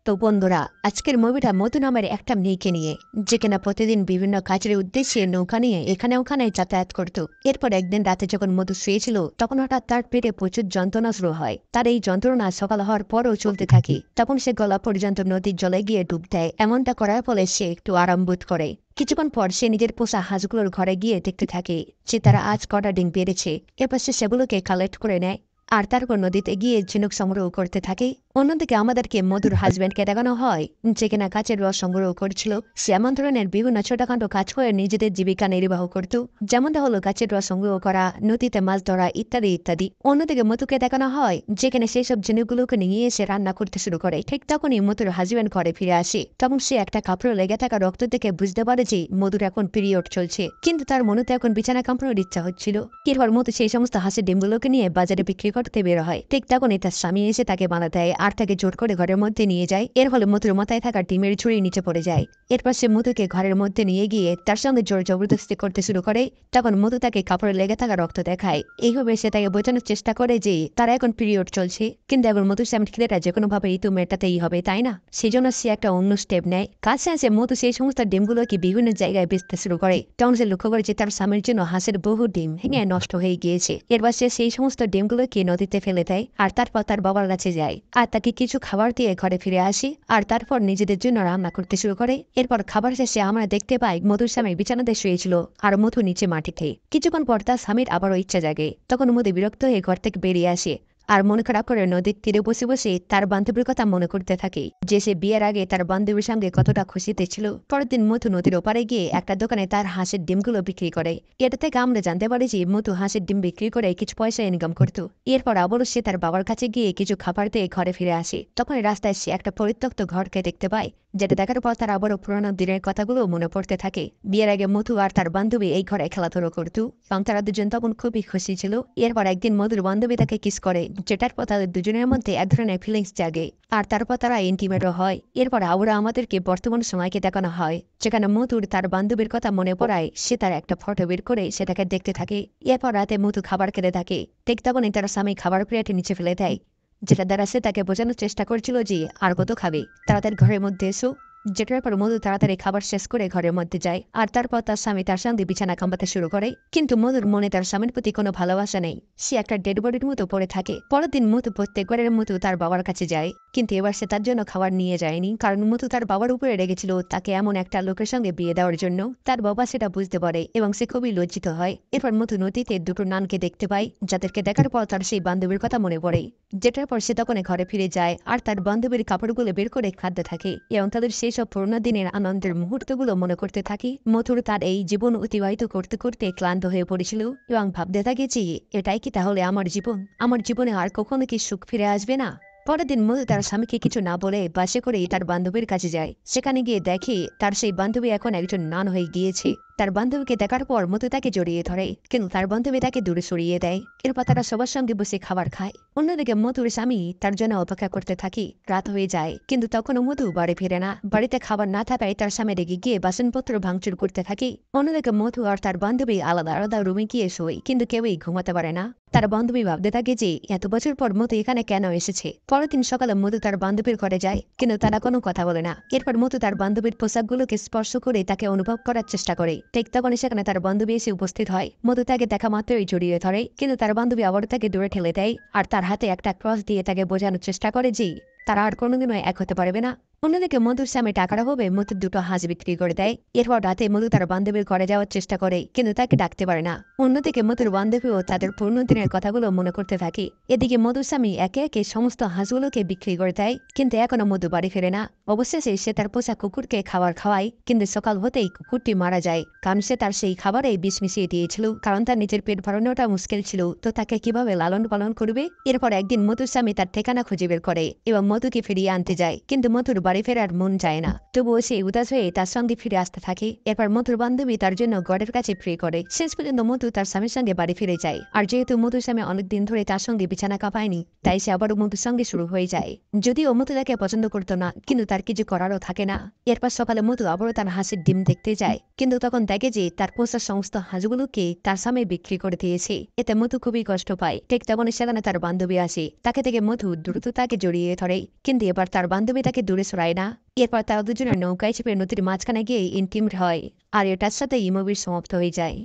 তো বন্ধুরা, আজকের মুভিটা মধু নামের একটা মেয়েকে নিয়ে, যে কিনা প্রতিদিন বিভিন্ন কাজের উদ্দেশ্যে নৌকা নিয়ে এখানে ওখানে যাতায়াত করত। এরপর একদিন রাতে যখন মধু শুয়েছিল, তখন হঠাৎ তার পেটে প্রচুর যন্ত্রণা শুরু হয়। তার এই যন্ত্রণা সকাল হওয়ার পরও চলতে থাকে। তখন সে গলা পর্যন্ত নদীর জলে গিয়ে ডুব দেয়। এমনটা করার ফলে সে একটু আরাম বোধ করে। কিছুক্ষণ পর সে নিজের পোষা হাঁসগুলোর ঘরে গিয়ে দেখতে থাকে যে তারা আজ কটা ডিম পেরেছে। এরপর সে সেগুলোকে কালেক্ট করে নেয় আর তারপর নদীতে গিয়ে ঝিনুক সংগ্রহ করতে থাকে। অন্যদিকে আমাদেরকে মধুর হাজব্যান্ডকে দেখানো হয় যে কিনা কাচের রস সংগ্রহ করছিল। সে এমন ধরনের বিভিন্ন ছোটখাটো কাজ করে নিজেদের জীবিকা নির্বাহ করত, যেমনটা হলো কাচের রস সংগ্রহ করা, নদীতে মাছ ধরা ইত্যাদি ইত্যাদি। অন্যদিকে মধুকে দেখানো হয় যেখানে সেই সব জিনিসগুলোকে নিয়ে এসে রান্না করতে শুরু করে। ঠিক তখনই মধুর হাজব্যান্ড ঘরে ফিরে আসে। তখন সে একটা কাপড়ে লেগে থাকা রক্ত দেখে বুঝতে পারে যে মধুর এখন পিরিয়ড চলছে, কিন্তু তার মনে তো এখন বিছানা কামড়ানোর ইচ্ছা হচ্ছিল। এরপর মধু সেই সমস্ত হাঁসের ডিমগুলোকে নিয়ে বাজারে বিক্রি করতে বের হয়। ঠিক তখনই তার স্বামী এসে তাকে বাধা দেয় আর তাকে জোর করে ঘরের মধ্যে নিয়ে যায়। এর ফলে মধুর মাথায় থাকা ডিমের ঝুড়ি নিচে পড়ে যায়। এরপর সে মধুকে ঘরের মধ্যে নিয়ে গিয়ে তার সঙ্গে জোর জবরদস্তি করতে শুরু করে। তখন মধু তাকে কাপড়ে লেগে থাকা রক্ত দেখায়। এইভাবে সে তাকে বোঝানোর চেষ্টা করে যে তার এখন পিরিয়ড চলছে, কিন্তু এখন মধুর স্বামী খিদেটা যে কোনো ভাবে ঋতু মেটাতেই হবে, তাই না? সেই জন্য সে একটা অন্য স্টেপ নেয়। কাছে আসে মধু সেই সমস্ত ডিমগুলোকে বিভিন্ন জায়গায় বেচতে শুরু করে। তখন সে লক্ষ্য করে যে তার স্বামীর জন্য হাঁসের বহু ডিম ভেঙে নষ্ট হয়ে গিয়েছে। এরপর সে সেই সমস্ত ডিমগুলোকে নদীতে ফেলে দেয় আর তারপর তার বাবার কাছে যায় আর তাকে কিছু খাবার দিয়ে ঘরে ফিরে আসি আর তারপর নিজেদের জন্য রান্না করতে শুরু করে। এরপর খাবার শেষে আমরা দেখতে পাই মধুর স্বামী বিছানাতে শুয়েছিল আর মধু নিচে মাটিতে। কিছুক্ষণ পর তার স্বামীর আবারও ইচ্ছা জাগে। তখন মধু বিরক্ত হয়ে ঘর থেকে বেরিয়ে আসে আর মন খারাপ করে নদীর তীরে বসে বসে তার বান্ধবীর কথা মনে করতে থাকে, যে সে বিয়ের আগে তার বান্ধবীর সঙ্গে কতটা খুশিতে ছিল। পরের দিন মধু নদীর ওপারে গিয়ে একটা দোকানে তার হাঁসের ডিমগুলো বিক্রি করে। এটা থেকে আমরা জানতে পারি যে মধু হাঁসের ডিম বিক্রি করে কিছু পয়সা ইনকাম করত। এরপর আবারও সে তার বাবার কাছে গিয়ে কিছু খাবার দিয়ে ঘরে ফিরে আসে। তখন রাস্তায় সে একটা পরিত্যক্ত ঘরকে দেখতে পায়, যেটা দেখার পর তার আবারও পুরোনো দিনের কথাগুলো মনে পড়তে থাকে। বিয়ের আগে মধু আর তার বান্ধবী এই ঘরে খেলাধুলো করত এবং তারা দুজন তখন খুবই খুশি ছিল। এরপর একদিন মধুর বান্ধবী তাকে কিস করে, যেটার পর তাদের দুজনের মধ্যে এক ধরনের ফিলিংস জাগে আর তারপর তারা ইন্টিমেটও হয়। এরপর আবার আমাদেরকে বর্তমান সময়কে দেখানো হয়, যেখানে মধুর তার বান্ধবীর কথা মনে পড়ায় সে তার একটা ফটো বের করে সেটাকে দেখতে থাকে। এরপর রাতে মধু খাবার খেতে থাকে। ঠিক তখনই তার স্বামী খাবার প্লেটে নিচে ফেলে দেয়, যেটা দ্বারা সে তাকে বোঝানোর চেষ্টা করছিল যে আর কত খাবে, তাড়াতাড়ি ঘরের মধ্যে এসো। যেটার পর মধু তাড়াতাড়ি খাবার শেষ করে ঘরের মধ্যে যায় আর তারপর তার স্বামী তার সঙ্গে বিছানা কামড়াতে শুরু করে। কিন্তু মধুর মনে তার স্বামীর প্রতি কোনো ভালোবাসা নেই। সে একটা ডেড বডির মতো পড়ে থাকে। পরের দিন মধু প্রত্যেকবারের মতো তার বাবার কাছে যায়, কিন্তু এবার সে তার জন্য খাবার নিয়ে যায়নি, কারণ মধু তার বাবার উপরে রেগেছিল তাকে এমন একটা লোকের সঙ্গে বিয়ে দেওয়ার জন্য। তার বাবা সেটা বুঝতে পারে এবং সে খুবই লজ্জিত হয়। এরপর মধু নদীতে দুটো নানকে দেখতে পায়, যাদেরকে দেখার পর তার সেই বান্ধবীর কথা মনে পড়ে। যেটার পর সে তখন ঘরে ফিরে যায় আর তার বান্ধবীর কাপড়গুলো বের করে খাদ্য থাকে এবং তাদের সেই সব পুরোনো দিনের আনন্দের মুহূর্তগুলো মনে করতে থাকে। মধুর তার এই জীবন অতিবাহিত করতে করতে ক্লান্ত হয়ে পড়েছিল এবং ভাবতে থাকে যে এটাই কি তাহলে আমার জীবন? আমার জীবনে আর কখনো কি সুখ ফিরে আসবে না? পরের দিন মধু তার স্বামীকে কিছু না বলে বাসে করেই তার বান্ধবীর কাছে যায়। সেখানে গিয়ে দেখে তার সেই বান্ধবী এখন একজন নান হয়ে গিয়েছে। তার বান্ধবীকে দেখার পর মধু তাকে জড়িয়ে ধরে, কিন্তু তার বান্ধবী তাকে দূরে সরিয়ে দেয়। এরপর তারা সবার সঙ্গে বসে খাবার খায়। অন্যদিকে মধুর স্বামী তার জন্য অপেক্ষা করতে থাকে। রাত হয়ে যায়, কিন্তু তখনও মধু বাড়ি ফিরে না। বাড়িতে খাবার না থাকায় তার স্বামী রেগে গিয়ে বাসনপত্র ভাঙচুর করতে থাকে। অন্যদিকে মধু আর তার বান্ধবী আলাদা আলাদা রুমে গিয়ে শোয়, কিন্তু কেউই ঘুমাতে পারে না। তার বান্ধবী ভাবতে থাকে যে এত বছর পর মধু এখানে কেন এসেছে। পরের দিন সকালে মধু তার বান্ধবীর ঘরে যায়, কিন্তু তারা কোনো কথা বলে না। এরপর মধু তার বান্ধবীর পোশাকগুলোকে স্পর্শ করে তাকে অনুভব করার চেষ্টা করে। ঠিক তখন সেখানে তার বান্ধবী এসে উপস্থিত হয়। মধু তাকে দেখা মাত্রই জড়িয়ে ধরে, কিন্তু তার বান্ধবী আবার তাকে দূরে ঠেলে দেয় আর তার হাতে একটা ক্রস দিয়ে তাকে বোঝানোর চেষ্টা করে যে তারা আর কোনোদিনও এক হতে পারবে না। অন্যদিকে মধুর স্বামী টাকার অভাবে মধুর দুটো হাঁস বিক্রি করে দেয়। এরপর রাতে মধু তার বান্ধবীর ঘরে যাওয়ার চেষ্টা করে, কিন্তু তাকে ডাকতে পারে না। অন্যদিকে মধুর বান্ধবীও তাদের পুরনো দিনের কথাগুলো মনে করতে থাকে। এদিকে মধুর স্বামী একে একে সমস্ত হাঁসগুলোকে বিক্রি করে দেয়, কিন্তু এখনো মধু বাড়ি ফেরে না। অবশেষে সে তার পোষা কুকুরকে খাবার খাওয়ায়, কিন্তু সকাল হতেই কুকুরটি মারা যায়, কারণ সে তার সেই খাবারে বিষ মিশিয়ে দিয়েছিল। কারণ তার নিজের পেট ভরানোটা মুশকিল ছিল, তো তাকে কিভাবে লালন পালন করবে। এরপর একদিন মধুর স্বামী তার ঠিকানা খুঁজে বের করে এবং মধুকে ফিরিয়ে আনতে যায়, কিন্তু মধুর বাড়ি ফেরার মন যায় না। তবুও সে উদাস হয়ে তার সঙ্গে ফিরে আসতে থাকে। এরপর মধুর বান্ধবী তার জন্য গডের কাছে প্রে করে। শেষ পর্যন্ত মধু তার স্বামীর সঙ্গে বাড়ি ফিরে যায়। আর যেহেতু মধুর স্বামী অনেকদিন ধরে তার সঙ্গে বিছানা কাঁপায়নি, তাই সে আবারও মধুর সঙ্গে শুরু হয়ে যায়। যদিও মধু তাকে পছন্দ করতো না, কিন্তু তার কিছু করারও থাকে না। এরপর সকালে মধু আবারও তার হাঁসের ডিম দেখতে যায়, কিন্তু তখন দেখে যে তার পোষা সমস্ত হাঁসগুলোকে তার স্বামী বিক্রি করে দিয়েছে। এতে মধু খুবই কষ্ট পায়। ঠিক তেমনই সেখানে তার বান্ধবী আসে। তাকে থেকে মধু দ্রুত তাকে জড়িয়ে ধরে, কিন্তু এবার তার বান্ধবী তাকে দূরে সরাতে রায়না। এরপর তারা দুজনে নৌকায় চেপে নদীর মাঝখানে গিয়ে ইন্টিমেট হয়, আর এটার সাথে এই মুভির সমাপ্ত হয়ে যায়।